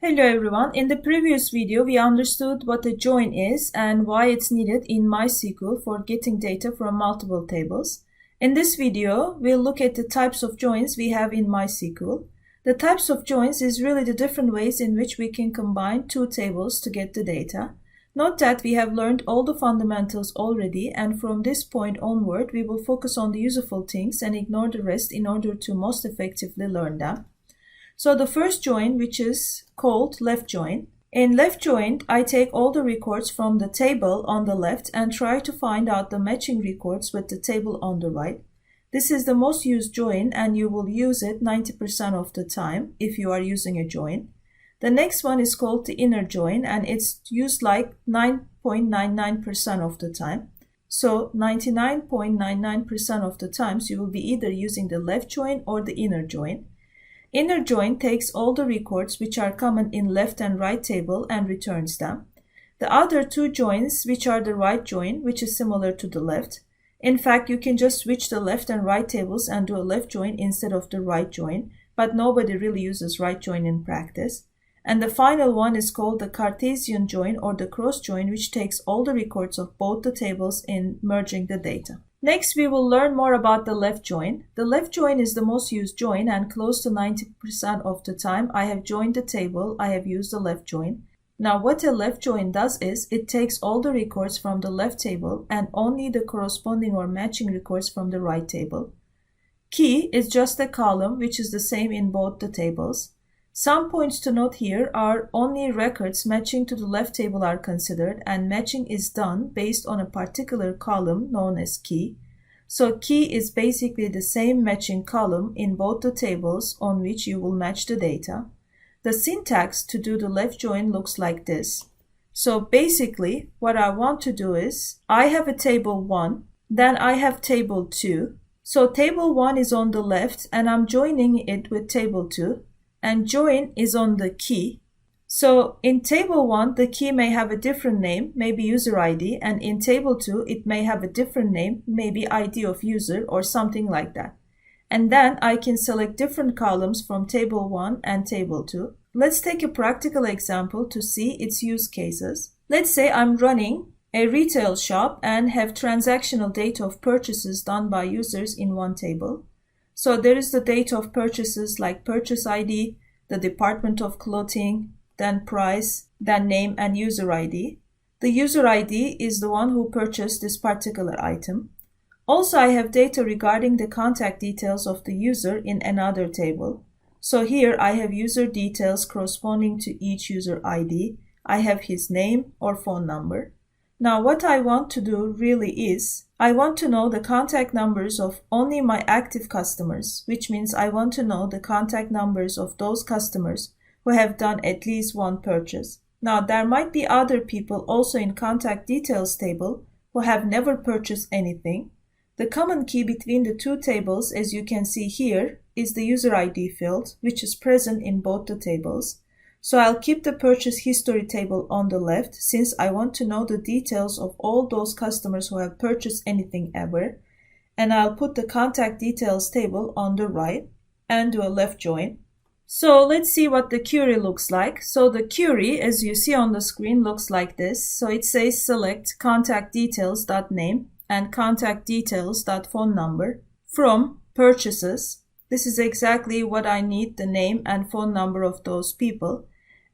Hello everyone. In the previous video, we understood what a join is and why it's needed in MySQL for getting data from multiple tables. In this video, we'll look at the types of joins we have in MySQL. The types of joins is really the different ways in which we can combine two tables to get the data. Note that we have learned all the fundamentals already, and from this point onward, we will focus on the useful things and ignore the rest in order to most effectively learn them. So the first join, which is called left join. In left join, I take all the records from the table on the left and try to find out the matching records with the table on the right. This is the most used join and you will use it 90% of the time if you are using a join. The next one is called the inner join and it's used like 9.99% of the time. So 99.99% of the times you will be either using the left join or the inner join. Inner join takes all the records which are common in left and right table and returns them. The other two joins, which are the right join, which is similar to the left. In fact, you can just switch the left and right tables and do a left join instead of the right join, but nobody really uses right join in practice. And the final one is called the Cartesian join or the cross join, which takes all the records of both the tables in merging the data. Next, we will learn more about the left join. The left join is the most used join and close to 90% of the time I have joined the table, I have used the left join. Now, what a left join does is it takes all the records from the left table and only the corresponding or matching records from the right table. Key is just a column which is the same in both the tables. Some points to note here are only records matching to the left table are considered and matching is done based on a particular column known as key. So key is basically the same matching column in both the tables on which you will match the data. The syntax to do the left join looks like this. So basically what I want to do is I have a table 1, then I have table 2. So table 1 is on the left and I'm joining it with table 2. And join is on the key. So in table 1, the key may have a different name, maybe user ID, and in table 2, it may have a different name, maybe ID of user or something like that. And then I can select different columns from table 1 and table 2. Let's take a practical example to see its use cases. Let's say I'm running a retail shop and have transactional data of purchases done by users in one table. So there is the data of purchases like purchase ID, the department of clothing, then price, then name and user ID. The user ID is the one who purchased this particular item. Also, I have data regarding the contact details of the user in another table. So here I have user details corresponding to each user ID. I have his name or phone number. Now what I want to do really is, I want to know the contact numbers of only my active customers, which means I want to know the contact numbers of those customers who have done at least one purchase. Now there might be other people also in contact details table who have never purchased anything. The common key between the two tables, as you can see here, is the user ID field, which is present in both the tables. So I'll keep the purchase history table on the left since I want to know the details of all those customers who have purchased anything ever. And I'll put the contact details table on the right and do a left join. So let's see what the query looks like. So the query, as you see on the screen, looks like this. So it says select contact details.name and contact details.phone number from purchases. This is exactly what I need, the name and phone number of those people.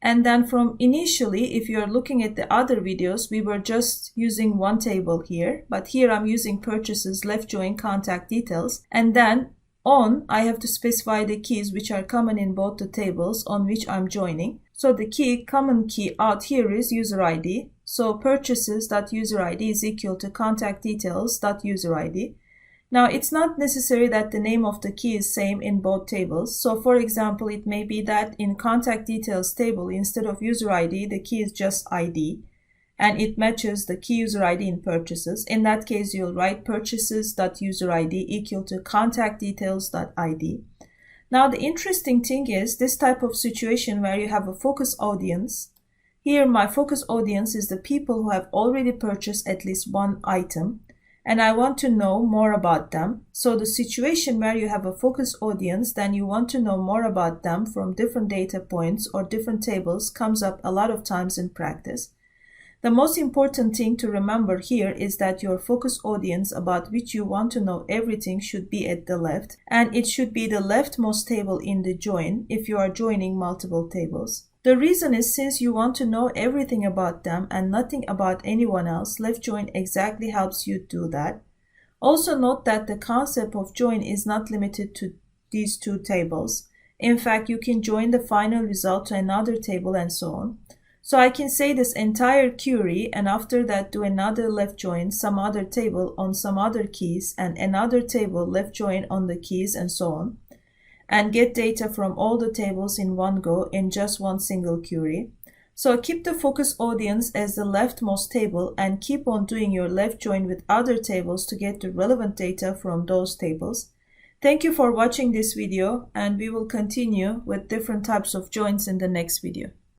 And then from initially, if you're looking at the other videos, we were just using one table here. But here I'm using purchases, left join, contact details. And then on, I have to specify the keys which are common in both the tables on which I'm joining. So the common key out here is user ID. So purchases.user ID is equal to contact details.user ID. Now, it's not necessary that the name of the key is same in both tables. So, for example, it may be that in contact details table, instead of user ID, the key is just ID, and it matches the key user ID in purchases. In that case, you'll write purchases.user ID equal to contact details.id. Now, the interesting thing is this type of situation where you have a focus audience. Here, my focus audience is the people who have already purchased at least one item. and I want to know more about them. So the situation where you have a focus audience, then you want to know more about them from different data points or different tables comes up a lot of times in practice. The most important thing to remember here is that your focus audience about which you want to know everything should be at the left, and it should be the leftmost table in the join if you are joining multiple tables. The reason is since you want to know everything about them and nothing about anyone else, left join exactly helps you do that. Also note that the concept of join is not limited to these two tables. In fact, you can join the final result to another table and so on. So I can say this entire query and after that do another left join some other table on some other keys and another table left join on the keys and so on, and get data from all the tables in one go in just one single query. So keep the focus audience as the leftmost table and keep on doing your left join with other tables to get the relevant data from those tables. Thank you for watching this video, and we will continue with different types of joins in the next video.